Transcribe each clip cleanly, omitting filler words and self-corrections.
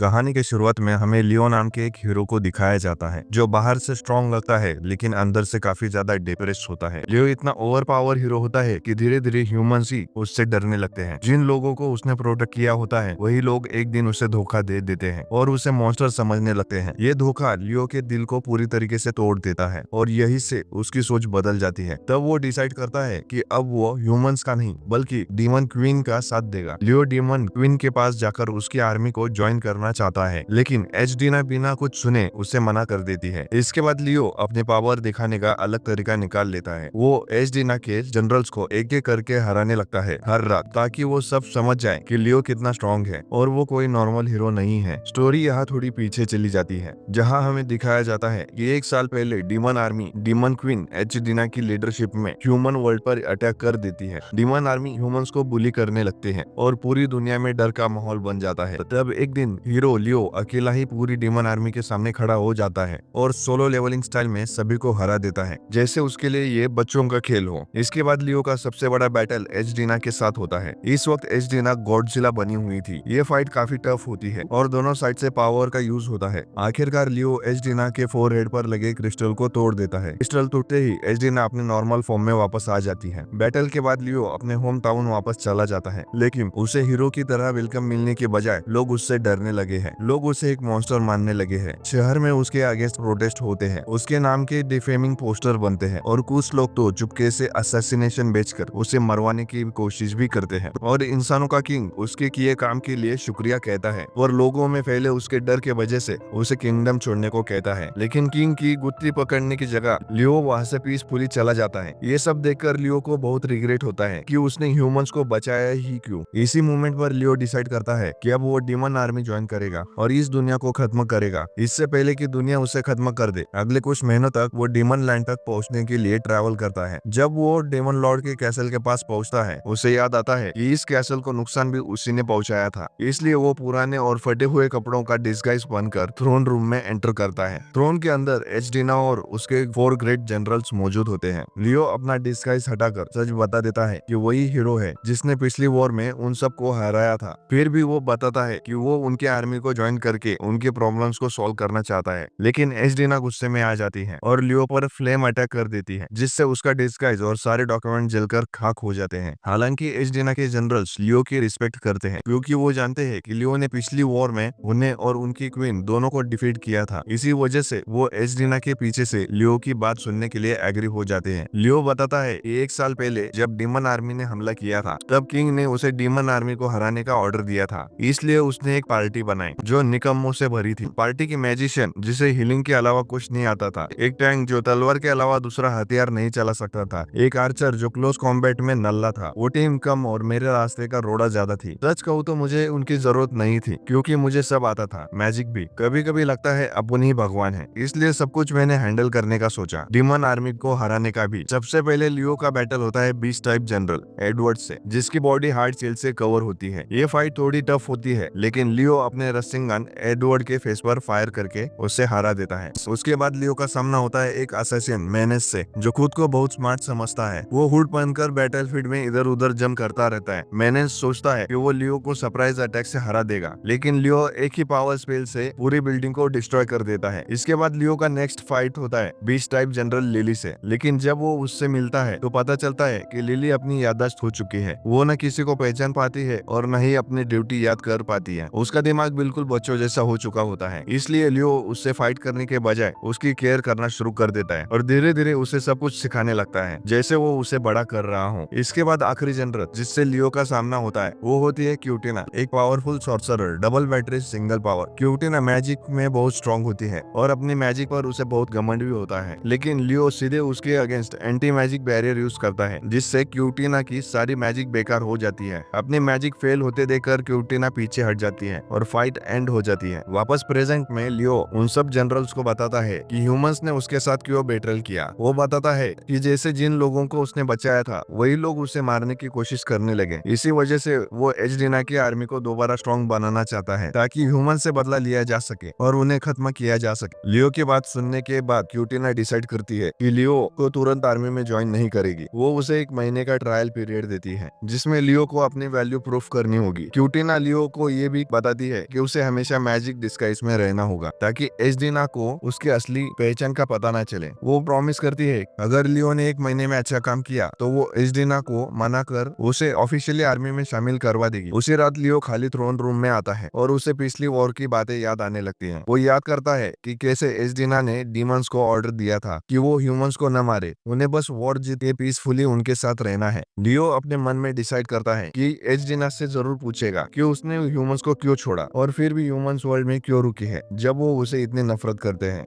कहानी के शुरुआत में हमें लियो नाम के एक हीरो को दिखाया जाता है जो बाहर से स्ट्रॉन्ग लगता है लेकिन अंदर से काफी ज्यादा डिप्रेस्ड होता है। लियो इतना ओवर पावर हीरो होता है कि धीरे धीरे ह्यूमंस ही उससे डरने लगते हैं। जिन लोगों को उसने प्रोटेक्ट किया होता है वही लोग एक दिन उसे धोखा दे देते हैं और उसे मॉन्स्टर समझने लगते हैं। ये धोखा लियो के दिल को पूरी तरीके से तोड़ देता है और यही से उसकी सोच बदल जाती है। तब वो डिसाइड करता है कि अब वो ह्यूमंस का नहीं बल्कि डीमन क्वीन का साथ देगा। लियो डीमन क्वीन के पास जाकर उसकी आर्मी को ज्वाइन करना चाहता है लेकिन एचडीना बिना कुछ सुने उसे मना कर देती है। इसके बाद लियो अपने पावर दिखाने का अलग तरीका निकाल लेता है। वो एचडीना के जनरल्स को एक एक करके हराने लगता है हर रात, ताकि वो सब समझ जाए कि लियो कितना स्ट्रॉन्ग है और वो कोई नॉर्मल हीरो नहीं है। स्टोरी यहाँ थोड़ी पीछे चली जाती है जहाँ हमें दिखाया जाता है कि एक साल पहले डीमन आर्मी डीमन क्वीन एचडीना की लीडरशिप में ह्यूमन वर्ल्ड पर अटैक कर देती है। डीमन आर्मी ह्यूमंस को बुली करने लगते हैं और पूरी दुनिया में डर का माहौल बन जाता है। तब एक दिन हीरो लियो अकेला ही पूरी डीमन आर्मी के सामने खड़ा हो जाता है और सोलो लेवलिंग स्टाइल में सभी को हरा देता है जैसे उसके लिए ये बच्चों का खेल हो। इसके बाद लियो का सबसे बड़ा बैटल एचडीना के साथ होता है। इस वक्त एचडीना गॉडजिला बनी हुई थी। ये फाइट काफी टफ होती है और दोनों साइड से पावर का यूज होता है। आखिरकार लियो एचडीना के फोरहेड पर लगे क्रिस्टल को तोड़ देता है। क्रिस्टल टूटते ही एचडीना अपने नॉर्मल फॉर्म में वापस आ जाती है। बैटल के बाद लियो अपने होम टाउन वापस चला जाता है लेकिन उसे हीरो की तरह वेलकम मिलने के बजाय लोग उससे डरने लगे हैं। लोग उसे एक मॉन्स्टर मानने लगे हैं। शहर में उसके अगेंस्ट प्रोटेस्ट होते हैं, उसके नाम के डिफेमिंग पोस्टर बनते हैं और कुछ लोग तो चुपके से असैसिनेशन बेचकर उसे मरवाने की कोशिश भी करते हैं। और इंसानों का किंग उसके किए काम के लिए शुक्रिया कहता है और लोगों में फैले उसके डर के वजह से उसे किंगडम छोड़ने को कहता है। लेकिन किंग की गुत्थी पकड़ने की जगह लियो वहां से पीसफुली चला जाता है। ये सब देखकर लियो को बहुत रिग्रेट होता है कि उसने ह्यूमंस को बचाया ही क्यों। इसी मोमेंट पर लियो डिसाइड करता है कि अब वो डीमन आर्मी ज्वाइन करेगा और इस दुनिया को खत्म करेगा इससे पहले कि दुनिया उसे खत्म कर दे। अगले कुछ महीनों तक वो डीमन लैंड तक पहुंचने के लिए ट्रैवल करता है। जब वो डेमन लॉर्ड के कैसल के पास पहुंचता है उसे याद आता है कि इस कैसल को नुकसान भी उसी ने पहुंचाया था। इसलिए वो पुराने और फटे हुए कपड़ों का डिस्गाइज बनकर थ्रोन रूम में एंटर करता है। थ्रोन के अंदर एचडीना और उसके 4 ग्रेट जनरल्स मौजूद होते हैं। लियो अपना डिस्गाइज हटाकर सच बता देता है कि वही हीरो है जिसने पिछली वॉर में उन सबको हराया था। फिर भी वो बताता है कि वो उनके आर्मी को ज्वाइन करके उनके प्रॉब्लम्स को सॉल्व करना चाहता है। लेकिन एचडीना गुस्से में आ जाती है और लियो पर फ्लेम अटैक कर देती है जिससे उसका डिस्गाइज और सारे डॉक्यूमेंट जलकर खाक हो जाते हैं। हालांकि एचडीना के जनरल्स लियो की रिस्पेक्ट करते हैं क्योंकि वो जानते हैं कि लियो ने पिछली वॉर में उन्हें और उनकी क्वीन दोनों को डिफीट किया था। इसी वजह से वो एचडीना के पीछे से लियो की बात सुनने के लिए एग्री हो जाते हैं। लियो बताता है कि 1 साल पहले जब डीमन आर्मी ने हमला किया था तब किंग ने उसे डीमन आर्मी को हराने का ऑर्डर दिया था, इसलिए उसने एक पार्टी बनाई जो निकम्मों से भरी थी। पार्टी की मैजिशियन जिसे हीलिंग के अलावा कुछ नहीं आता था, एक टैंक जो तलवार के अलावा दूसरा हथियार नहीं चला सकता था, एक आर्चर जो क्लोज कॉम्बैट में नल्ला था। वो टीम कम और मेरे रास्ते का रोड़ा ज्यादा थी। सच कहूँ तो मुझे उनकी जरूरत नहीं थी क्योंकि मुझे सब आता था, मैजिक भी। कभी कभी लगता है अपन ही भगवान है, इसलिए सब कुछ मैंने हैंडल करने का सोचा, डीमन आर्मी को हराने का भी। सबसे पहले लियो का बैटल होता है बीस्ट टाइप जनरल एडवर्ड से, जिसकी बॉडी हार्ड शील्ड से कवर होती है। ये फाइट थोड़ी टफ होती है लेकिन लियो अपने रस्टिंग गन एडवर्ड के फेस पर फायर करके उससे हरा देता है। उसके बाद लियो का सामना होता है एक असैसिन मेनेस से जो खुद को बहुत स्मार्ट समझता है। वो हुड पहनकर बैटलफील्ड में इधर उधर जंप करता रहता है। मेनेस सोचता है कि वो लियो को सरप्राइज अटैक से हरा देगा लेकिन लियो एक ही पावर स्पेल से पूरी बिल्डिंग को डिस्ट्रॉय कर देता है। इसके बाद लियो का नेक्स्ट फाइट होता है बीस्ट टाइप जनरल लिली से, लेकिन जब वो उससे मिलता है तो पता चलता है कि लिली अपनी याददाश्त हो चुकी है। वो न किसी को पहचान पाती है और न ही अपनी ड्यूटी याद कर पाती है। उसका दिमाग बिल्कुल बच्चों जैसा हो चुका होता है। इसलिए लियो उससे फाइट करने के बजाय उसकी केयर करना शुरू कर देता है और धीरे धीरे उसे सब कुछ सिखाने लगता है जैसे वो उसे बड़ा कर रहा हो। इसके बाद आखिरी जनरल जिससे लियो का सामना होता है वो होती है क्यूटिना, एक powerful sorcerer, double battery single power. क्यूटिना मैजिक में बहुत स्ट्रॉन्ग होती है और अपनी मैजिक पर उसे बहुत घमंड भी होता है, लेकिन लियो सीधे उसके against anti magic barrier use करता है जिससे क्यूटिना की सारी मैजिक बेकार हो जाती है। अपनी मैजिक फेल होते देखकर क्यूटिना पीछे हट जाती है और फाइट एंड हो जाती है। वापस प्रेजेंट में लियो उन सब जनरल्स को बताता है कि ह्यूमंस ने उसके साथ क्यों बेट्रेल किया। वो बताता है कि जैसे जिन लोगों को उसने बचाया था वही लोग उसे मारने की कोशिश करने लगे। इसी वजह से वो एचडीना की आर्मी को दोबारा स्ट्रॉन्ग बनाना चाहता है ताकि ह्यूमन से बदला लिया जा सके और उन्हें खत्म किया जा सके। लियो की बात सुनने के बाद क्यूटिना डिसाइड करती है कि लियो को तुरंत आर्मी में ज्वाइन नहीं करेगी। वो उसे 1 महीने का ट्रायल पीरियड देती है जिसमें लियो को अपनी वैल्यू प्रूफ करनी होगी। क्यूटिना लियो को ये भी बताती है कि उसे हमेशा मैजिक डिस्गाइज में रहना होगा ताकि एजडीना को उसके असली पहचान का पता ना चले। वो प्रॉमिस करती है अगर लियो ने 1 महीने में अच्छा काम किया तो वो एजडीना को मना कर उसे ऑफिशियली आर्मी में शामिल करवा देगी। उसी रात लियो खाली थ्रोन रूम में आता है और उसे पिछली वॉर की बातें याद आने लगती हैं। वो याद करता है कि कैसे एजडीना ने डीमंस को ऑर्डर दिया था कि वो ह्यूमंस को न मारे, उन्हें बस वॉर जीत के पीसफुली उनके साथ रहना है। लियो अपने मन में डिसाइड करता है कि एजडीना से जरूर पूछेगा कि उसने ह्यूमंस को क्यों छोड़ा और फिर भी ह्यूमंस वर्ल्ड में क्यों रुकी है जब वो उसे इतनी नफरत करते हैं।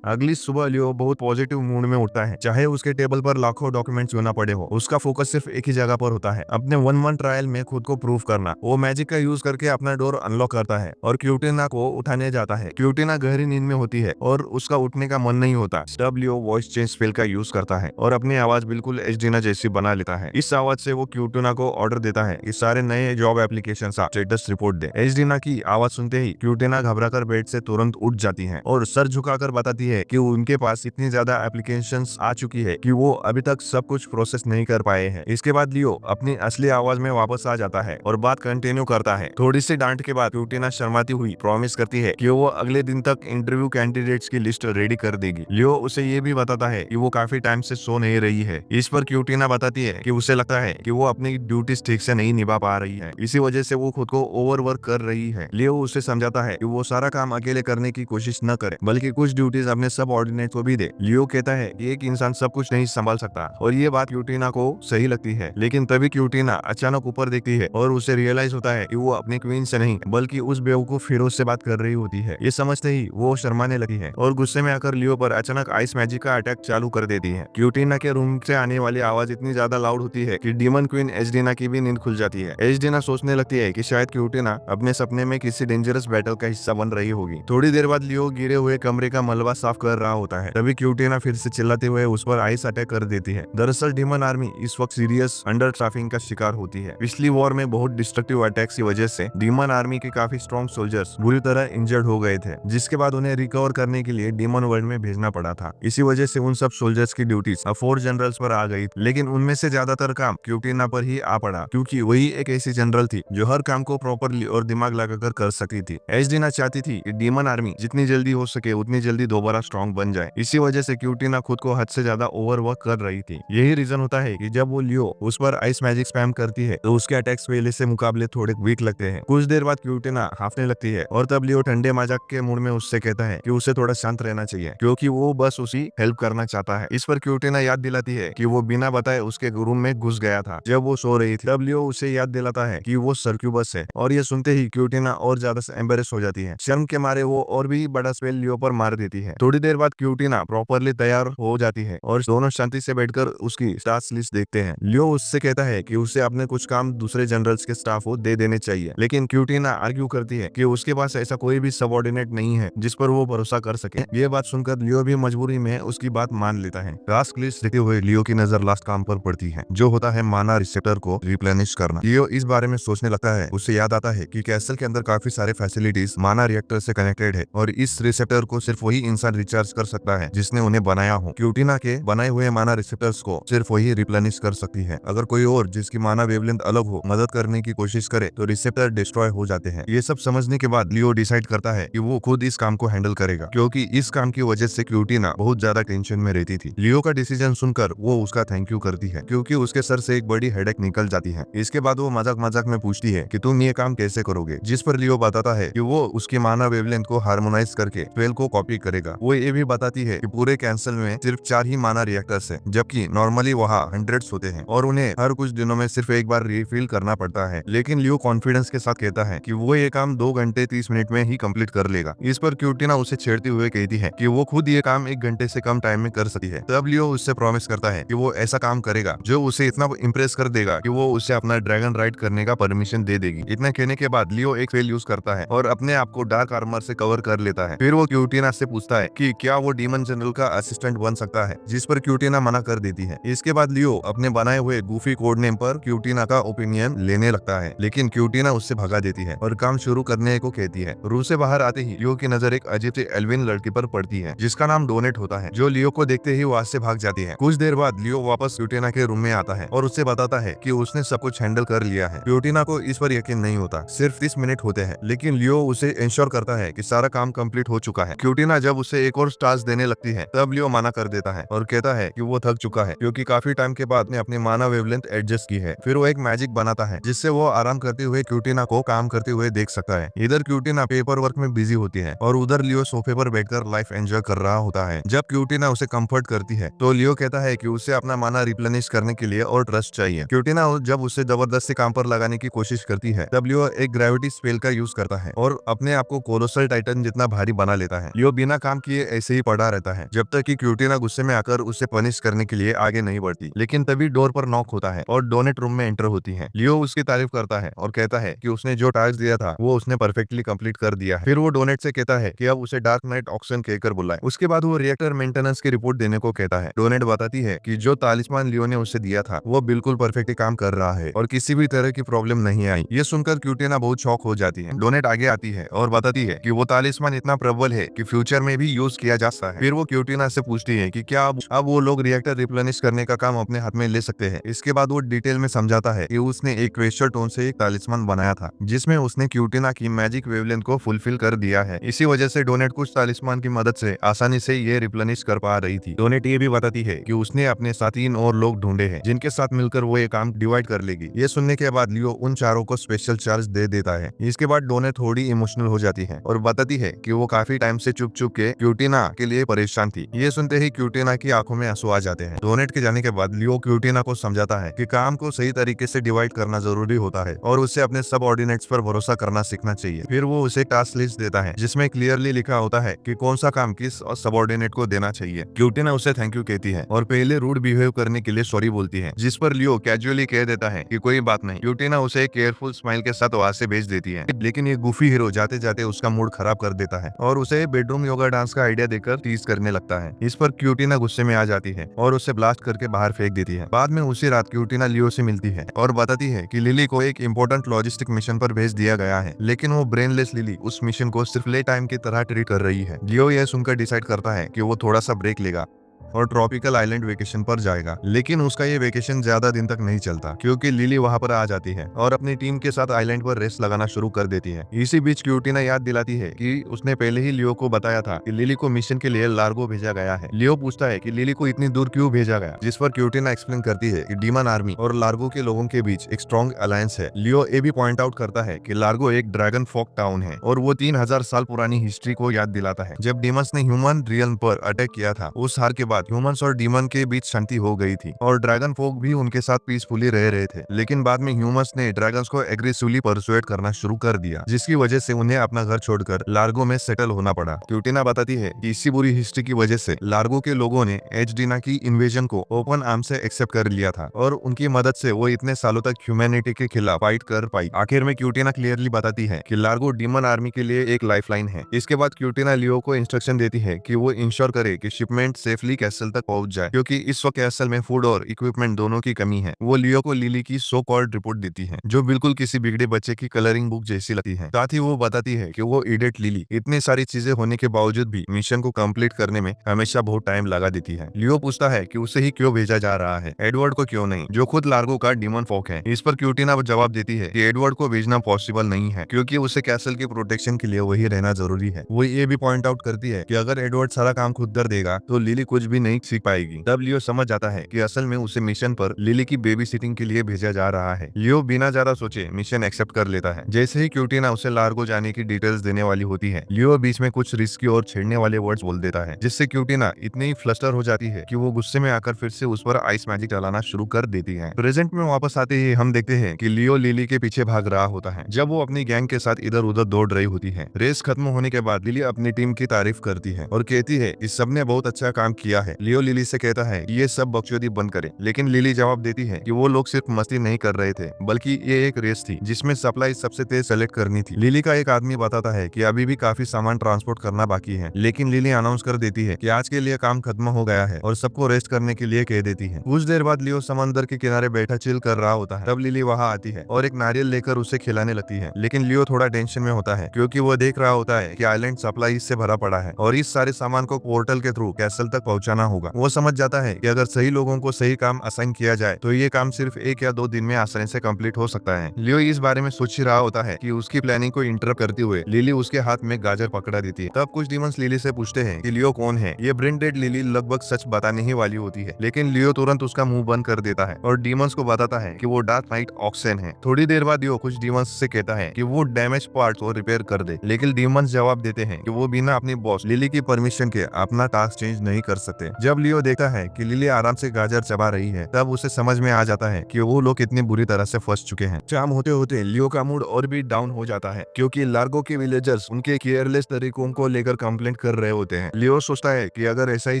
अगली सुबह लियो बहुत पॉजिटिव मूड में उठता है, चाहे उसके टेबल पर लाखों डॉक्यूमेंट्स होना पड़े हो। उसका फोकस सिर्फ एक ही जगह पर होता है, अपने 1-1 ट्रायल में खुद को प्रूव करना। वो मैजिक का यूज करके अपना डोर अनलॉक करता है और क्यूटिना को उठाने जाता है। क्यूटिना गहरी नींद में होती है और उसका उठने का मन नहीं होता। तब लियो वॉइस चेंज स्पेल का यूज करता है और अपनी आवाज बिल्कुल एजडीना जैसी बना लेता है। इस आवाज से वो क्यूटिना को ऑर्डर देता है कि सारे नए जॉब एप्लीकेशन का स्टेटस रिपोर्ट दे। एजडीना की आवाज सुनते ही क्यूटिना घबराकर बेड से तुरंत उठ जाती है और सर झुकाकर बताती है कि उनके पास इतनी ज्यादा एप्लीकेशंस आ चुकी है कि वो अभी तक सब कुछ प्रोसेस नहीं कर पाए हैं। इसके बाद लियो अपनी असली आवाज में वापस आ जाता है और बात कंटिन्यू करता है। थोड़ी सी डांट के बाद क्यूटिना शर्माती हुई प्रॉमिस करती है कि वो अगले दिन तक इंटरव्यू कैंडिडेट्स की लिस्ट रेडी कर देगी। लियो उसे ये भी बताता है कि वो काफी टाइम से सो नहीं रही है। इस पर क्यूटिना बताती है कि उसे लगता है कि वो अपनी ड्यूटीज ठीक से नहीं निभा पा रही है, इसी वजह से वो खुद को ओवरवर्क कर रही है। लियो उसे समझाता है कि वो सारा काम अकेले करने की कोशिश न करे, बल्कि कुछ ड्यूटीज अपने सब ऑर्डिनेट को भी दे। लियो कहता है कि एक इंसान सब कुछ नहीं संभाल सकता और ये बात क्यूटिना को सही लगती है। लेकिन तभी क्यूटिना अचानक ऊपर देखती है और उसे रियलाइज होता है कि वो अपनी क्वीन से नहीं बल्कि उस बेवकूफ फिरोज से बात कर रही होती है। ये समझते ही वो शर्माने लगी है और गुस्से में आकर लियो पर अचानक आइस मैजिक का अटैक चालू कर देती है। क्यूटिना के रूम से आने वाली आवाज इतनी ज्यादा लाउड होती है कि डीमन क्वीन एजडीना की भी नींद खुल जाती है। एजडीना सोचने लगती है कि शायद क्यूटिना अपने सपने में किसी डेंजरस बैटल का हिस्सा बन रही होगी। थोड़ी देर बाद लियो गिरे हुए कमरे का मलबा साफ कर रहा होता है, तभी क्यूटिना फिर से चिल्लाते हुए उस पर आइस अटैक कर देती है। दरअसल डीमन आर्मी इस वक्त सीरियस अंडर ट्रैफिकिंग का शिकार होती है। पिछली वॉर में बहुत डिस्ट्रक्टिव अटैक्स की वजह से डीमन आर्मी के काफी स्ट्रॉन्ग सोल्जर्स बुरी तरह इंजर्ड हो गए थे, जिसके बाद उन्हें रिकवर करने के लिए डीमन वर्ल्ड में भेजना पड़ा था। इसी वजह से उन सब सोल्जर्स की ड्यूटीज अब 4 जनरल्स पर आ गई, लेकिन उनमें से ज्यादातर काम क्यूटिना पर ही आ पड़ा क्योंकि वही एक ऐसी जनरल थी जो हर काम को प्रॉपरली और दिमाग लगाकर कर सकती थी। एजडीना चाहती थी कि डीमन आर्मी जितनी जल्दी हो सके उतनी जल्दी दोबारा स्ट्रॉन्ग बन जाए। इसी वजह से क्यूटिना खुद को हद से ज्यादा ओवरवर्क कर रही थी। यही रीजन होता है कि जब वो लियो उस पर आइस मैजिक स्पैम करती है तो उसके अटैक्स पहले से मुकाबले थोड़े वीक लगते हैं। कुछ देर बाद क्यूटिना हाफने लगती है और तब लियो ठंडे मजाक के मूड में उससे कहता है कि उसे थोड़ा शांत रहना चाहिए क्योंकि वो बस उसी हेल्प करना चाहता है। इस पर क्यूटिना याद दिलाती है कि वो बिना बताए उसके रूम में घुस गया था जब वो सो रही थी। तब लियो उसे याद दिलाता है कि वो सर्क्यूबस है और ये सुनते ही क्यूटिना और ज्यादा एम्बेरस हो जाती है। शर्म के मारे वो और भी बड़ा स्पेल लियो पर मार देती है। थोड़ी देर बाद क्यूटिना प्रॉपरली तैयार हो जाती है और दोनों शांति से बैठकर उसकी टास्क लिस्ट देखते हैं। लियो उससे कहता है कि उसे अपने कुछ काम दूसरे जनरल्स के स्टाफ को दे देने चाहिए, लेकिन क्यूटिना आर्ग्यू करती है कि उसके पास ऐसा कोई भी सबऑर्डिनेट नहीं है जिस पर वो भरोसा कर सके। ये बात सुनकर लियो भी मजबूरी में उसकी बात मान लेता है। टास्क लिस्ट देखते हुए लियो की नजर लास्ट काम पर पड़ती है, जो होता है माना रिसेप्टर को रिप्लेनिश करना। लियो इस बारे में सोचने लगता है। उसे याद आता है कि कैसल के अंदर काफी सारे फैसिलिटीज माना रिएक्टर से कनेक्टेड है और इस रिसेप्टर को सिर्फ वही इंसान रिचार्ज कर सकता है जिसने उन्हें बनाया हो। क्यूटिना के बनाए हुए माना रिसेप्टर्स को सिर्फ वही रिप्लेनिश कर सकती है। अगर कोई और जिसकी माना वेवलेंथ अलग हो मदद करने की कोशिश करे तो रिसेप्टर डिस्ट्रॉय हो जाते हैं। ये सब समझने के बाद लियो डिसाइड करता है कि वो खुद इस काम को हैंडल करेगा क्योंकि इस काम की वजह से क्यूटिना बहुत ज्यादा टेंशन में रहती थी। लियो का डिसीजन सुनकर वो उसका थैंक यू करती है क्योंकि उसके सर से एक बड़ी हेडेक निकल जाती है। इसके बाद वो मजाक मजाक में पूछती है कि तुम ये काम कैसे करोगे, जिस पर लियो बताता है कि वो उसकी माना वेवलेंथ को हार्मोनाइज करके स्पेल को कॉपी करेगा। वो ये भी बताती है कि पूरे कैंसल में सिर्फ 4 ही माना रिएक्टर्स है, जबकि नॉर्मली वहाँ हंड्रेड्स होते हैं और उन्हें हर कुछ दिनों में सिर्फ एक बार रिफिल करना पड़ता है। लेकिन लियो कॉन्फिडेंस के साथ कहता है कि वो ये काम 2 घंटे 30 मिनट में ही कंप्लीट कर लेगा। इस पर क्यूटिना उसे छेड़ते हुए कहती है कि वो खुद ये काम 1 घंटे से कम टाइम में कर सकती है। तब लियो उससे प्रॉमिस करता है कि वो ऐसा काम करेगा जो उसे इतना इम्प्रेस कर देगा कि वो उसे अपना ड्रैगन राइड करने का परमिशन दे देगी। इतना कहने के बाद लियो एक स्पेल यूज करता है और अपने आप को डार्क आर्मर से कवर कर लेता है। फिर वो क्यूटिना से पूछता है कि क्या वो डीमन जनरल का असिस्टेंट बन सकता है, जिस पर क्यूटीना मना कर देती है। इसके बाद लियो अपने बनाए हुए गूफी कोड नेम पर क्यूटीना का ओपिनियन लेने लगता है, लेकिन क्यूटीना उससे भगा देती है और काम शुरू करने को कहती है। रूम से बाहर आते ही लियो की नजर एक अजीब सी एल्विन लड़की पर पड़ती है, जिसका नाम डोनेट होता है, जो लियो को देखते ही वहां से भाग जाती है। कुछ देर बाद लियो वापस क्यूटीना के रूम में आता है और उससे बताता है कि उसने सब कुछ हैंडल कर लिया है। क्यूटीना को इस पर यकीन नहीं होता। सिर्फ 30 मिनट होते हैं, लेकिन लियो उसे इंश्योर करता है कि सारा काम कंप्लीट हो चुका है। क्यूटीना जब उसे एक और टास्क देने लगती है, तब लियो मना कर देता है और कहता है कि वो थक चुका है, क्योंकि काफी टाइम के बाद ने अपनी माना वेवलेंथ एडजस्ट की है। फिर वो एक मैजिक बनाता है, जिससे वो आराम करते हुए क्यूटीना को काम करते हुए देख सकता है। इधर क्यूटीना पेपर वर्क में बिजी होती है और उधर लियो सोफे पर बैठकर लाइफ एंजॉय कर रहा होता है। जब क्यूटीना उसे कंफर्ट करती है, तो लियो कहता है कि उसे अपना माना रिप्लेनिश करने के लिए और ट्रस्ट चाहिए। क्यूटीना जब उसे जबरदस्ती काम पर लगाने की कोशिश करती है, तब लियो एक ग्रेविटी स्पेल का यूज करता है और अपने आप को कोलोसल टाइटन जितना भारी बना लेता है। लियो बिना काम किए ऐसे ही पड़ा रहता है, जब तक कि क्यूटीना गुस्से में आकर उसे पनिश करने के लिए आगे नहीं बढ़ती। लेकिन तभी डोर पर नॉक होता है और डोनेट रूम में एंटर होती है। लियो उसकी तारीफ करता है और कहता है कि उसने जो टास्क दिया था वो उसने परफेक्टली कंप्लीट कर दिया है। फिर वो डोनेट से कहता है कि अब उसे डार्क नाइट ऑक्शन कहकर बुलाए। उसके बाद वो रिएक्टर मेंटेनेंस की रिपोर्ट देने को कहता है। डोनेट बताती है कि जो तालिस्मान लियो ने उसे दिया था वो बिल्कुल परफेक्टली काम कर रहा है और किसी भी तरह की प्रॉब्लम नहीं आई। ये सुनकर क्यूटीना बहुत शॉक हो जाती है। डोनेट आगे आती है और बताती है कि वो तालिस्मान इतना प्रबल है कि फ्यूचर में भी यूज किया जा सकता है। फिर वो क्यूटीना से पूछती है कि क्या अब वो लोग रिएक्टर रिप्लेनिश करने का काम अपने हाथ में ले सकते हैं। इसके बाद वो डिटेल में समझाता है कि उसने एक क्वेश्चर टोन से एक तालिस्मान बनाया था, जिसमें उसने क्यूटीना की मैजिक वेवलेंथ को फुलफिल कर दिया है। इसी वजह से डोनेट कुछ तालिस्मान की मदद से आसानी से ये रिप्लेनिश कर पा रही थी। डोनेट ये भी बताती है कि उसने अपने साथ 3 और लोग ढूंढे हैं, जिनके साथ मिलकर वो ये काम डिवाइड कर लेगी। ये सुनने के बाद लियो उन चारों को स्पेशल चार्ज दे देता है। इसके बाद डोनेट थोड़ी इमोशनल हो जाती है और बताती है कि वो काफी टाइम से चुप चुप के क्यूटीना के लिए परेशान थी। ये सुनते ही क्यूटीना की आंखों में आंसू आ जाते हैं। डोनेट के जाने के बाद लियो क्यूटीना को समझाता है कि काम को सही तरीके से डिवाइड करना जरूरी होता है और उसे अपने सब ऑर्डिनेट्स पर भरोसा करना सीखना चाहिए। फिर वो उसे टास्क लिस्ट देता है, जिसमें क्लियरली लिखा होता है कि कौन सा काम किस सबऑर्डिनेट को देना चाहिए। क्यूटीना उसे थैंक यू कहती है और पहले रूड बिहेव करने के लिए सॉरी बोलती है, जिस पर लियो कैजुअली कह देता है कि कोई बात नहीं। क्यूटीना उसे एक केयरफुल स्माइल के साथ वहां से भेज देती है, लेकिन ये गुफी हीरो जाते जाते उसका मूड खराब कर देता है और उसे बेडरूम योगा डांस का आइडिया देकर टीज करने लगता है। इस पर क्यूटीना गुस्से में आ जाती है और उसे ब्लास्ट करके बाहर फेंक देती है। बाद में उसी रात क्यूटीना लियो से मिलती है और बताती है कि लिली को एक इंपॉर्टेंट लॉजिस्टिक मिशन पर भेज दिया गया है, लेकिन वो ब्रेनलेस लिली उस मिशन को सिर्फ प्ले टाइम की तरह ट्रीट कर रही है। लियो यह सुनकर डिसाइड करता है कि वो थोड़ा सा ब्रेक लेगा और ट्रॉपिकल आइलैंड वेकेशन पर जाएगा, लेकिन उसका ये वेकेशन ज्यादा दिन तक नहीं चलता, क्योंकि लिली वहां पर आ जाती है और अपनी टीम के साथ आइलैंड पर रेस लगाना शुरू कर देती है। इसी बीच क्यूटीना याद दिलाती है कि उसने पहले ही लियो को बताया था कि लिली को मिशन के लिए लार्गो भेजा गया है। लियो पूछता है कि लिली को इतनी दूर क्यों भेजा गया, जिस पर क्यूटीना एक्सप्लेन करती है कि डीमन आर्मी और लार्गो के लोगों के बीच एक स्ट्रॉन्ग अलायंस है। लियो ये भी पॉइंट आउट करता है कि लार्गो एक ड्रैगन फोक टाउन है और वो 3000 साल पुरानी हिस्ट्री को याद दिलाता है। जब डीमंस ने ह्यूमन रियल्म पर अटैक किया था, उस हार के बाद ह्यूमंस और डीमन के बीच शांति हो गई थी और ड्रैगन फोक भी उनके साथ पीसफुली रह रहे थे। लेकिन बाद में ह्यूमंस ने ड्रैगन्स को एग्रेसिवली परसुएट करना शुरू कर दिया, जिसकी वजह से उन्हें अपना घर छोड़कर लार्गो में सेटल होना पड़ा। क्यूटीना बताती है कि इसी बुरी हिस्ट्री की वजह से लार्गो के लोगों ने एजडीना की इन्वेजन को ओपन आर्म से एक्सेप्ट कर लिया था और उनकी मदद से वो इतने सालों तक ह्यूमैनिटी के खिलाफ फाइट कर पाई। आखिर में क्यूटीना क्लियरली बताती है कि लार्गो डीमन आर्मी के लिए एक लाइफलाइन है। इसके बाद क्यूटीना लियो को इंस्ट्रक्शन देती है कि वो इंश्योर करे कि शिपमेंट सेफली कैसल तक पहुंच जाए, क्योंकि इस वक्त कैसल में फूड और इक्विपमेंट दोनों की कमी है। वो लियो को लिली की सो कॉल्ड रिपोर्ट देती है, जो बिल्कुल किसी बिगड़े बच्चे की कलरिंग बुक जैसी लगती है। साथ ही वो बताती है कि वो इडियट लिली इतनी सारी चीजें होने के बावजूद भी मिशन को कंप्लीट करने में हमेशा बहुत टाइम लगा देती है। लियो पूछता है कि उसे ही क्यों भेजा जा रहा है, एडवर्ड को क्यों नहीं, जो खुद लार्गो का डीमन फोक है। इस पर क्यूटीना जवाब देती है कि एडवर्ड को भेजना पॉसिबल नहीं है, क्योंकि उसे कैसल की प्रोटेक्शन के लिए वही रहना जरूरी है। वो ये भी पॉइंट आउट करती है कि अगर एडवर्ड सारा काम खुद कर देगा तो लिली कुछ भी नहीं सीख पाएगी। तब लियो समझ जाता है कि असल में उसे मिशन पर लिली की बेबी सिटिंग के लिए भेजा जा रहा है। लियो बिना ज्यादा सोचे मिशन एक्सेप्ट कर लेता है। जैसे ही क्यूटीना उसे लार्गो जाने की डिटेल्स देने वाली होती है, लियो बीच में कुछ रिस्की और छेड़ने वाले वर्ड्स बोल देता है, जिससे क्यूटीना इतनी फ्लस्टर हो जाती है कि वो गुस्से में आकर फिर से उस पर आइस मैजिक चलाना शुरू कर देती है। प्रेजेंट में वापस आते ही हम देखते हैं कि लियो लिली के पीछे भाग रहा होता है, जब वो अपनी गैंग के साथ इधर उधर दौड़ रही होती है। रेस खत्म होने के बाद लिली अपनी टीम की तारीफ करती है और कहती है कि सबने बहुत अच्छा काम किया है। लियो लिली से कहता है कि ये सब बकचोदी बंद करे, लेकिन लिली जवाब देती है कि वो लोग सिर्फ मस्ती नहीं कर रहे थे, बल्कि ये एक रेस थी जिसमें सप्लाई सबसे तेज सेलेक्ट करनी थी। लिली का एक आदमी बताता है कि अभी भी काफी सामान ट्रांसपोर्ट करना बाकी है, लेकिन लिली अनाउंस कर देती है कि आज के लिए काम खत्म हो गया है और सबको रेस्ट करने के लिए कह देती है। कुछ देर बाद लियो समंदर के किनारे बैठा चिल कर रहा होता है। तब लिली वहां आती है और एक नारियल लेकर उसे खिलाने लगती है, लेकिन लियो थोड़ा टेंशन में होता है क्योंकि वो देख रहा होता है कि आइलैंड सप्लाई इससे भरा पड़ा है और इस सारे सामान को पोर्टल के थ्रू कैसल तक पहुंचाना होगा। वो समझ जाता है कि अगर सही लोगों को सही काम असाइन किया जाए तो ये काम सिर्फ 1 या 2 दिन में आसानी से कंप्लीट हो सकता है। लियो इस बारे में सोच ही रहा होता है कि उसकी प्लानिंग को इंटरप्ट करते हुए लिली उसके हाथ में गाजर पकड़ा देती है। तब कुछ डीमंस लिली से पूछते हैं कि लियो कौन है। ये ब्रेन डेड लिली लगभग सच बताने ही वाली होती है, लेकिन लियो तुरंत उसका मुंह बंद कर देता है और डीमंस को बताता है कि वो डार्क नाइट ऑक्सन है। थोड़ी देर बाद लियो कुछ डीमंस से कहता है कि वो डैमेज पार्ट्स को रिपेयर कर दे, लेकिन डीमंस जवाब देते हैं कि वो बिना अपनी बॉस लिली की परमिशन के अपना टास्क चेंज नहीं कर सकते। जब लियो देखता है कि लिली आराम से गाजर चबा रही है, तब उसे समझ में आ जाता है कि वो लोग कितनी बुरी तरह से फंस चुके हैं। शाम होते होते लियो का मूड और भी डाउन हो जाता है क्योंकि लार्गो के विलेजर्स उनके केयरलेस तरीकों को लेकर कंप्लेंट कर रहे होते हैं। लियो सोचता है कि अगर ऐसा ही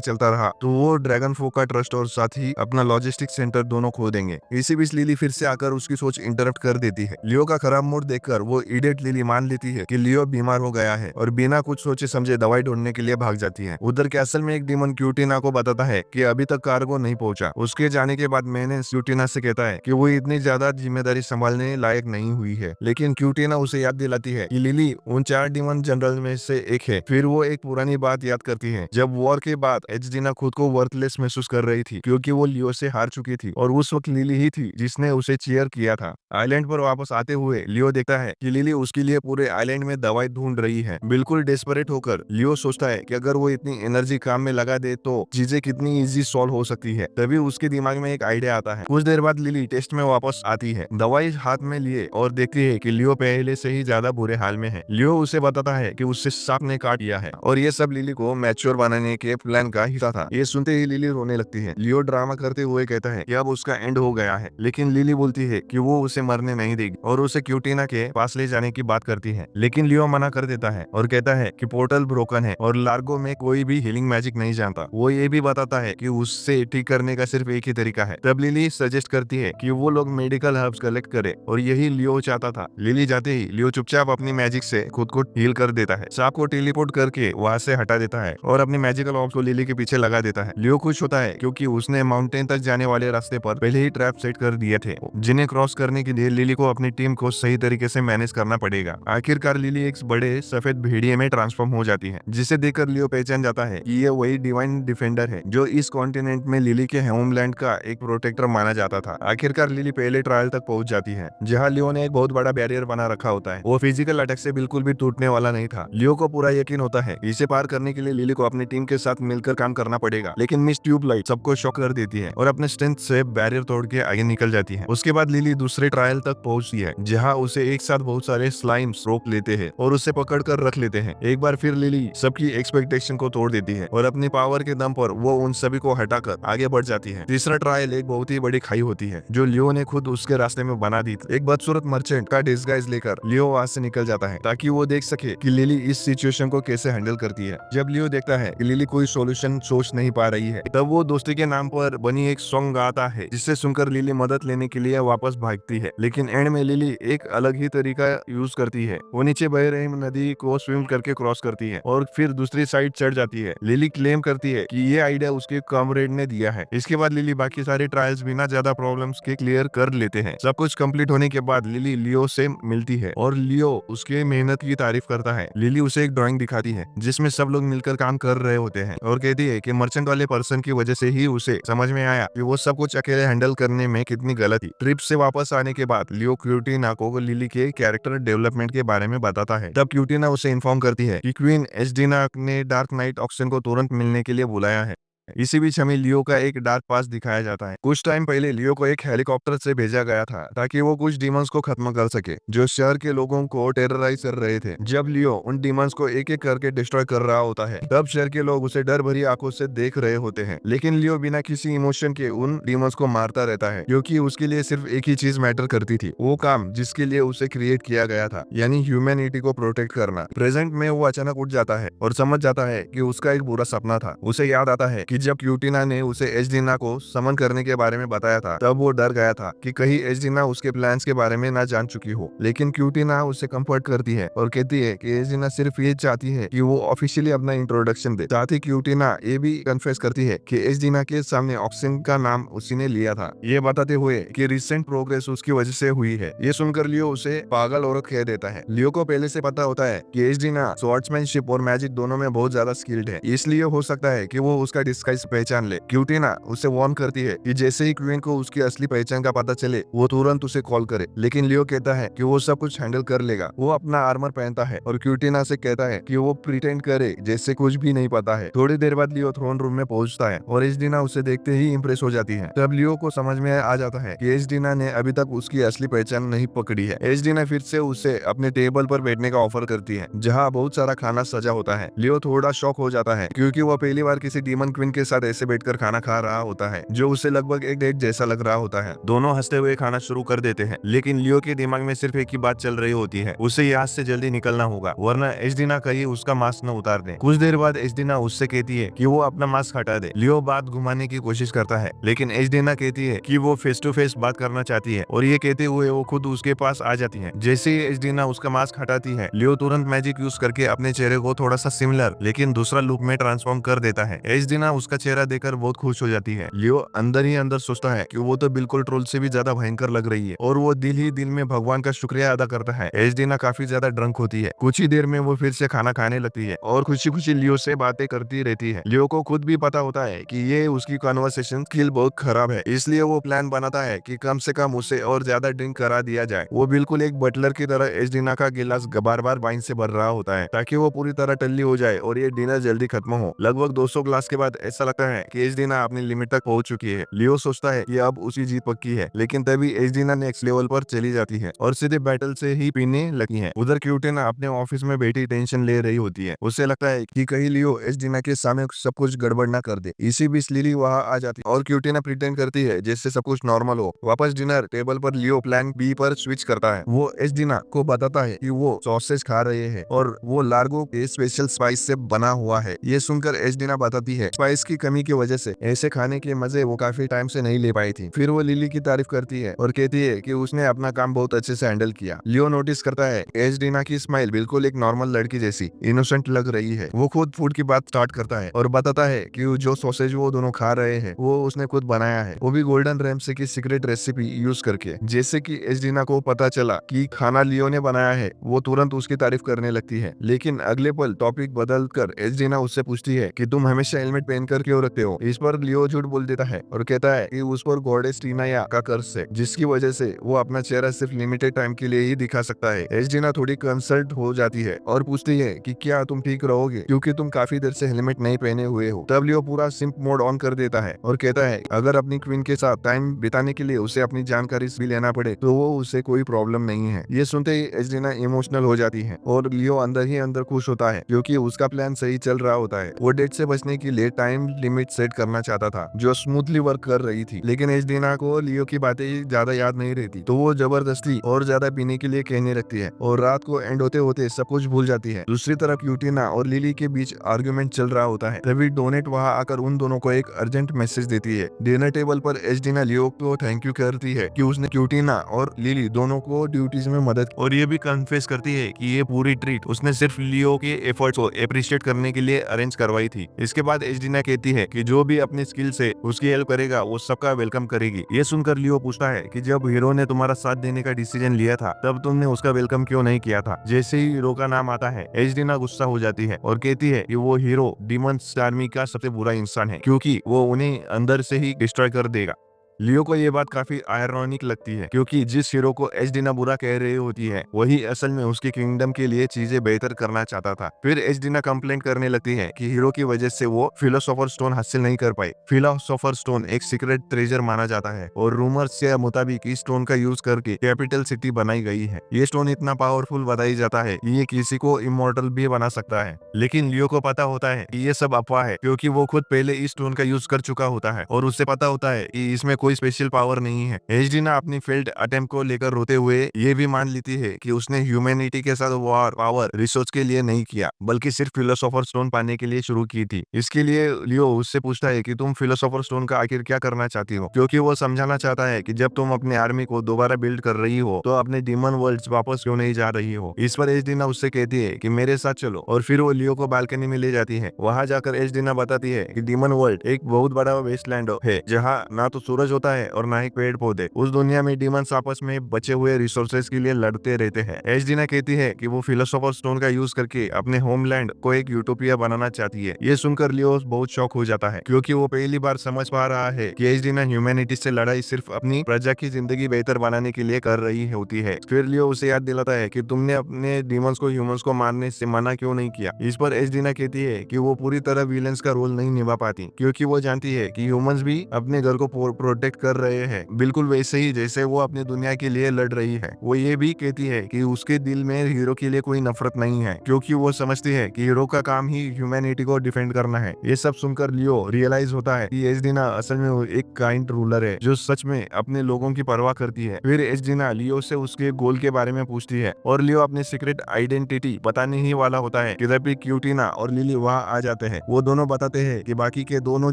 चलता रहा तो वो ड्रैगन फोक का ट्रस्ट और साथ ही अपना लॉजिस्टिक सेंटर दोनों खो देंगे। इसी बीच लिली फिर से आकर उसकी सोच इंटरप्ट कर देती है। लियो का खराब मूड देखकर वो इडियट लिली मान लेती है कि लियो बीमार हो गया है और बिना कुछ सोचे समझे दवाई ढूंढने के लिए भाग जाती है। उधर कैसल में एक डीमन क्यूटिना को बताता है कि अभी तक कार्गो नहीं पहुंचा। उसके जाने के बाद मैंने क्यूटिना से कहता है कि वो इतनी ज्यादा जिम्मेदारी संभालने लायक नहीं हुई है, लेकिन क्यूटिना उसे याद दिलाती है कि लिली उन 4 डीमन जनरल में से एक है। फिर वो एक पुरानी बात याद करती है जब वॉर के बाद एजडीना खुद को वर्थलेस महसूस कर रही थी क्योंकि वो लियो से हार चुकी थी और उस वक्त लिली ही थी जिसने उसे चीयर किया था। आइलैंड पर वापस आते हुए लियो देखता है कि लिली उसके लिए पूरे आइलैंड में दवाई ढूंढ रही है। बिल्कुल डेस्परेट होकर लियो सोचता है कि अगर वो इतनी एनर्जी काम में लगा दे तो चीजें कितनी इजी सॉल्व हो सकती है। तभी उसके दिमाग में एक आइडिया आता है। कुछ देर बाद लिली टेस्ट में वापस आती है, दवाई हाथ में लिए, और देखती है कि लियो पहले से ही ज्यादा बुरे हाल में है। लियो उसे बताता है कि उससे सांप ने काट दिया है और ये सब लिली को मैच्योर बनाने के प्लान का हिस्सा था। ये सुनते ही लिली रोने लगती है। लियो ड्रामा करते हुए कहता है कि अब उसका एंड हो गया है, लेकिन लिली बोलती है कि वो उसे मरने नहीं देगी और उसे क्यूटिना के पास ले जाने की बात करती है, लेकिन लियो मना कर देता है और कहता है कि पोर्टल ब्रोकन है और लार्गो में कोई भी हीलिंग मैजिक नहीं जानता। वो ये भी बताता है कि उससे ठीक करने का सिर्फ एक ही तरीका है। तब लिली सजेस्ट करती है कि वो लोग मेडिकल हर्ब्स कलेक्ट करे और यही लियो चाहता था। लिली जाते ही लियो चुपचाप अपनी मैजिक से खुद को हील कर देता है, सांप को टेलीपोर्ट करके वहां से हटा देता है और अपनी मैजिकल ऑर्ब्स को लिली के पीछे लगा देता है। लियो खुश होता है क्योंकि उसने माउंटेन तक जाने वाले रास्ते पर पहले ही ट्रैप सेट कर दिए थे, जिन्हें क्रॉस करने के लिए लिली को अपनी टीम को सही तरीके से मैनेज करना पड़ेगा। आखिरकार लिली एक बड़े सफेद भेड़िए में ट्रांसफॉर्म हो जाती है, जिसे देखकर लियो पहचान जाता है कि ये वही डिवाइन डिफेंडर है जो इस कॉन्टिनेंट में लिली के होमलैंड का एक प्रोटेक्टर माना जाता था। आखिरकार लिली पहले ट्रायल तक पहुंच जाती है, जहां लियो ने एक बहुत बड़ा बैरियर बना रखा होता है। वो फिजिकल अटैक से बिल्कुल भी टूटने वाला नहीं था। लियो को पूरा यकीन होता है इसे पार करने के लिए लिली को अपनी टीम के साथ मिलकर काम करना पड़ेगा, लेकिन मिस ट्यूबलाइट सबको शॉक कर देती है और अपने स्ट्रेंथ से बैरियर तोड़ के आगे निकल जाती है। उसके बाद लिली दूसरे ट्रायल तक पहुंचती है, जहां उसे एक साथ बहुत सारे स्लाइम्स रोक लेते हैं और उसे पकड़ कर रख लेते हैं। एक बार फिर लिली सबकी एक्सपेक्टेशन को तोड़ देती है और अपनी पावर के दम पर वो उन सभी को हटाकर आगे बढ़ जाती है। तीसरा ट्रायल एक बहुत ही बड़ी खाई होती है जो लियो ने खुद उसके रास्ते में बना दी थी। एक बदसूरत मर्चेंट का डिस्गाइज लेकर लियो वहां से निकल जाता है ताकि वो देख सके कि लिली इस सिचुएशन को कैसे हैंडल करती है। जब लियो देखता है कि लिली कोई सोल्यूशन सोच नहीं पा रही है, तब वो दोस्ती के नाम पर बनी एक सॉन्ग गाता है, जिससे सुनकर लिली मदद लेने के लिए वापस भागती है। लेकिन एंड में लिली एक अलग ही तरीका यूज करती है। वो नीचे बह रही नदी को स्विम करके क्रॉस करती है और फिर दूसरी साइड चढ़ जाती है। लिली क्लेम करती है कि ये आइडिया उसके कॉमरेड ने दिया है। इसके बाद लिली बाकी सारे ट्रायल्स बिना ज्यादा प्रॉब्लम्स के क्लियर कर लेते हैं। सब कुछ कंप्लीट होने के बाद लिली लियो से मिलती है और लियो उसके मेहनत की तारीफ करता है। लिली उसे एक ड्राइंग दिखाती है जिसमें सब लोग मिलकर काम कर रहे होते हैं और कहती है कि मर्चेंट वाले पर्सन की वजह से ही उसे समझ में आया कि वो सब कुछ अकेले हैंडल करने में कितनी गलत थी। ट्रिप से वापस आने के बाद लियो क्यूटिना को लिली के कैरेक्टर डेवलपमेंट के बारे में बताता है। तब क्यूटिना उसे इन्फॉर्म करती है कि क्वीन एजडीना ने डार्क नाइट ऑक्सन को तुरंत मिलने के लिए बुलाया है। इसी बीच हमें लियो का एक डार्क पास दिखाया जाता है। कुछ टाइम पहले लियो को एक हेलीकॉप्टर से भेजा गया था ताकि वो कुछ डीमंस को खत्म कर सके जो शहर के लोगों को टेरराइज कर रहे थे। जब लियो उन डीमंस को एक एक करके डिस्ट्रॉय कर रहा होता है, तब शहर के लोग उसे डर भरी आंखों से देख रहे होते हैं, लेकिन लियो बिना किसी इमोशन के उन डीमंस को मारता रहता है क्योंकि उसके लिए सिर्फ एक ही चीज मैटर करती थी, वो काम जिसके लिए उसे क्रिएट किया गया था, यानी ह्यूमैनिटी को प्रोटेक्ट करना। प्रेजेंट में वो अचानक उठ जाता है और समझ जाता है कि उसका एक बुरा सपना था। उसे याद आता है कि जब क्यूटीना ने उसे एजडीना को समन करने के बारे में बताया था तब वो डर गया था कि कहीं एजडीना उसके प्लान्स के बारे में ना जान चुकी हो। लेकिन क्यूटीना उसे कंफर्ट करती है और कहती है कि एजडीना सिर्फ ये चाहती है कि वो ऑफिशियली अपना इंट्रोडक्शन दे। साथ ही क्यूटीना ये भी कन्फेस करती है कि एजडीना के सामने ऑक्सिन का नाम उसी ने लिया था, ये बताते हुए कि रिसेंट प्रोग्रेस उसकी वजह से हुई है। ये सुनकर लियो उसे पागल औरत कह देता है। लियो को पहले से पता होता है कि एजडीना स्वॉर्ड्समैनशिप और मैजिक दोनों में बहुत ज्यादा स्किल्ड है, इसलिए हो सकता है कि वो उसका डिस्गाइज पहचान ले। क्यूटीना उसे वार्न करती है कि जैसे ही क्वीन को उसकी असली पहचान का पता चले वो तुरंत उसे कॉल करे। लेकिन लियो कहता है कि वो सब कुछ हैंडल कर लेगा। वो अपना आर्मर पहनता है और क्यूटीना से कहता है कि वो प्रिटेंड करे जैसे कुछ भी नहीं पता है। थोड़ी देर बाद लियो थ्रोन रूम में पहुंचता है और एजडीना उसे देखते ही इंप्रेस हो जाती है। तब लियो को समझ में आ जाता है कि एजडीना ने अभी तक उसकी असली पहचान नहीं पकड़ी है। एजडीना फिर से उसे अपने टेबल पर बैठने का ऑफर करती है जहाँ बहुत सारा खाना सजा होता है। लियो थोड़ा शॉक हो जाता है क्योंकि वो पहली बार किसी डीमन क्वीन के साथ ऐसे बैठकर खाना खा रहा होता है जो उसे लगभग एक डेट जैसा लग रहा होता है। दोनों हंसते हुए खाना शुरू कर देते हैं, लेकिन लियो के दिमाग में सिर्फ एक ही बात चल रही होती है, उसे यहाँ से जल्दी निकलना होगा वरना एजडीना कहीं उसका मास्क न उतार दे। कुछ देर बाद एजडीना उससे कहती है कि वो अपना मास्क हटा दे। लियो बात घुमाने की कोशिश करता है लेकिन एजडीना कहती है कि वो फेस टू फेस बात करना चाहती है और ये कहते हुए वो खुद उसके पास आ जाती है। जैसे ही एजडीना उसका मास्क हटाती है लियो तुरंत मैजिक यूज करके अपने चेहरे को थोड़ा सा सिमिलर लेकिन दूसरा लुक में ट्रांसफॉर्म कर देता है। एजडीना उसका चेहरा देखकर बहुत खुश हो जाती है। लियो अंदर ही अंदर सोचता है कि वो तो बिल्कुल ट्रोल से भी ज्यादा भयंकर लग रही है और वो दिल ही दिल में भगवान का शुक्रिया अदा करता है। एजडीना काफी ज्यादा ड्रंक होती है। कुछ ही देर में वो फिर से खाना खाने लगती है और खुशी खुशी लियो से बातें करती रहती है। लियो को खुद भी पता होता है कि ये उसकी कन्वर्सेशन स्किल बहुत खराब है, इसलिए वो प्लान बनाता है कि कम से कम उसे और ज्यादा ड्रिंक करा दिया जाए। वो बिल्कुल एक बटलर की तरह एजडीना का गिलास बार बार वाइन से भर रहा होता है ताकि वो पूरी तरह टल्ली हो जाए और ये डिनर जल्दी खत्म हो। लगभग 200 ग्लास के बाद ऐसा लगता है कि एजडीना अपनी लिमिट तक पहुंच चुकी है। लियो सोचता है कि अब उसकी जीत पक्की है, लेकिन तभी एजडीना नेक्स्ट लेवल पर चली जाती है और सीधे बैटल से ही पीने लगी है। उधर क्यूटीना अपने ऑफिस में बैठी टेंशन ले रही होती है। उसे लगता है कि कहीं लियो एजडीना के सामने सब कुछ गड़बड़ ना कर दे। इसी बीच लिली वहां आ जाती है और क्यूटीना प्रिटेंड करती है जैसे सब कुछ नॉर्मल हो। वापस डिनर टेबल पर लियो प्लान बी पर स्विच करता है। वो एजडीना को बताता है कि वो सॉसेज खा रहे हैं और वो लार्गो के स्पेशल स्पाइस से बना हुआ है। ये सुनकर एजडीना बताती है स्पाइस की कमी की वजह से ऐसे खाने के मजे वो काफी टाइम से नहीं ले पाई थी। फिर वो लिली की तारीफ करती है और कहती है कि उसने अपना काम बहुत अच्छे से हैंडल किया। लियो नोटिस करता है एजडीना की स्माइल बिल्कुल एक नॉर्मल लड़की जैसी इनोसेंट लग रही है। वो खुद फूड की बात स्टार्ट करता है और बताता है कि जो सॉसेज वो दोनों खा रहे हैं वो उसने खुद बनाया है, वो भी गोल्डन रैमसे की सीक्रेट रेसिपी यूज करके। जैसे कि एजडीना को पता चला कि खाना लियो ने बनाया है वो तुरंत उसकी तारीफ करने लगती है। लेकिन अगले पल टॉपिक बदल कर एजडीना उससे पूछती है कि तुम हमेशा हेलमेट पहनकर क्यों रखते हो। इस पर लियो झूठ बोल देता है और कहता है कि उस पर गॉडेस टीनाया का कर्स है जिसकी वजह से वो अपना चेहरा सिर्फ लिमिटेड टाइम के लिए ही दिखा सकता है। एजडीना थोड़ी कंसल्ट हो जाती है और पूछती है कि क्या तुम ठीक रहोगे क्योंकि तुम काफी देर से हेलमेट नहीं पहने हुए हो। तब लियो पूरा सिंप मोड ऑन कर देता है और कहता है अगर अपनी क्वीन के साथ टाइम बिताने के लिए उसे अपनी जानकारी भी लेना पड़े तो वो उसे कोई प्रॉब्लम नहीं है। ये सुनते ही एजडीना इमोशनल हो जाती है और लियो अंदर ही अंदर खुश होता है क्योंकि उसका प्लान सही चल रहा होता है। वो डेट से बचने के लिए टाइम लिमिट सेट करना चाहता था जो स्मूथली वर्क कर रही थी, लेकिन एजडीना को लियो की बातें ज्यादा याद नहीं रहती तो वो जबरदस्ती और ज्यादा पीने के लिए कहने लगती है और रात को एंड होते होते सब कुछ भूल जाती है। दूसरी तरफ क्यूटीना और लिली के बीच आर्गुमेंट चल रहा होता है। तभी डोनेट वहां आकर उन दोनों को एक अर्जेंट मैसेज देती है। डिनर टेबल पर एजडीना लियो को थैंक यू करती है कि उसने क्यूटीना और लिली दोनों को ड्यूटीज में मदद और ये भी कन्फेस करती है कि ये पूरी ट्रीट उसने सिर्फ लियो के एफर्ट्स को अप्रिशिएट करने के लिए अरेंज करवाई थी। इसके बाद एजडीना कहती है कि जो भी अपनी स्किल से उसकी हेल्प करेगा वो सबका वेलकम करेगी। ये सुनकर लियो पूछता है कि जब हीरो ने तुम्हारा साथ देने का डिसीजन लिया था तब तुमने उसका वेलकम क्यों नहीं किया था। जैसे ही हीरो का नाम आता है एजडीना गुस्सा हो जाती है और कहती है कि वो हीरो डीमंस आर्मी का सबसे बुरा इंसान है क्योंकि वो उन्हें अंदर से ही डिस्ट्रॉय कर देगा। लियो को ये बात काफी आयरॉनिक लगती है क्योंकि जिस हीरो को एजडीना बुरा कह रही होती है वही असल में उसकी किंगडम के लिए चीजें बेहतर करना चाहता था। फिर एजडीना कंप्लेंट करने लगती है कि हीरो की वजह से वो फिलोसोफर स्टोन हासिल नहीं कर पाई। फिलोसोफर स्टोन एक सीक्रेट ट्रेजर माना जाता है और रूमर्स के मुताबिक इस स्टोन का यूज करके कैपिटल सिटी बनाई गई है। ये स्टोन इतना पावरफुल बताई जाता है कि ये किसी को इमोर्टल भी बना सकता है। लेकिन लियो को पता होता है कि ये सब अफवाह है क्योंकि वो खुद पहले इस स्टोन का यूज कर चुका होता है और उससे पता होता है कि इसमें कोई स्पेशल पावर नहीं है। एजडीना अपनी फेल्ड अटेम्प्ट को लेकर रोते हुए ये भी मान लेती है कि उसने ह्यूमैनिटी के साथ वॉर पावर रिसोर्स के लिए नहीं किया, बल्कि सिर्फ फिलोसोफर स्टोन पाने के लिए शुरू की थी। इसके लिए लियो उससे पूछता है कि तुम फिलोसोफर स्टोन का आखिर क्या करना चाहती हो, क्योंकि वो समझाना चाहता है कि जब तुम अपने आर्मी को दोबारा बिल्ड कर रही हो तो अपने डीमन वर्ल्ड वापस क्यों नहीं जा रही हो। इस पर एजडीना उससे कहती है कि मेरे साथ चलो, और फिर वो लियो को बालकनी में ले जाती है। वहां जाकर एजडीना बताती है कि डीमन वर्ल्ड एक बहुत बड़ा वेस्टलैंड है, जहाँ ना तो सूरज होता है और ना ही पेड़ पौधे। उस दुनिया में डीमंस आपस में बचे हुए रिसोर्सेज के लिए लड़ते रहते हैं। एजडीना कहती है कि वो फिलोसोफर स्टोन का यूज करके अपने होमलैंड को एक यूटोपिया बनाना चाहती है। ये सुनकर लियो बहुत शौक हो जाता है, क्योंकि वो पहली बार समझ पा रहा है कि एजडीना ह्यूमैनिटी से लड़ाई सिर्फ अपनी प्रजा की जिंदगी बेहतर बनाने के लिए कर रही होती है। फिर लियो उसे याद दिलाता है कि तुमने अपने डीमंस को ह्यूमंस को मारने से मना क्यों नहीं किया। इस पर एजडीना कहती है कि वो पूरी तरह विलेंस का रोल नहीं निभा पाती, क्योंकि वो जानती है कि ह्यूमंस भी अपने घर को प्रोटेक्ट कर रहे हैं, बिल्कुल वैसे ही जैसे वो अपनी दुनिया के लिए लड़ रही है। वो ये भी कहती है कि उसके दिल में हीरो के लिए कोई नफरत नहीं है, क्योंकि वो समझती है कि हीरो का काम ही ह्यूमैनिटी को डिफेंड करना है। ये सब सुनकर लियो रियलाइज होता है कि एजडीना असल में एक काइंड रूलर है जो सच में अपने लोगों की परवाह करती है। फिर एजडीना लियो से उसके गोल के बारे में पूछती है और लियो अपनी सीक्रेट आइडेंटिटी बताने ही वाला होता है कि तभी क्यूटीना और लिली वहां आ जाते हैं। वो दोनों बताते हैं कि बाकी के दोनों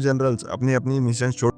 जनरल्स अपनी अपनी मिशन छोड़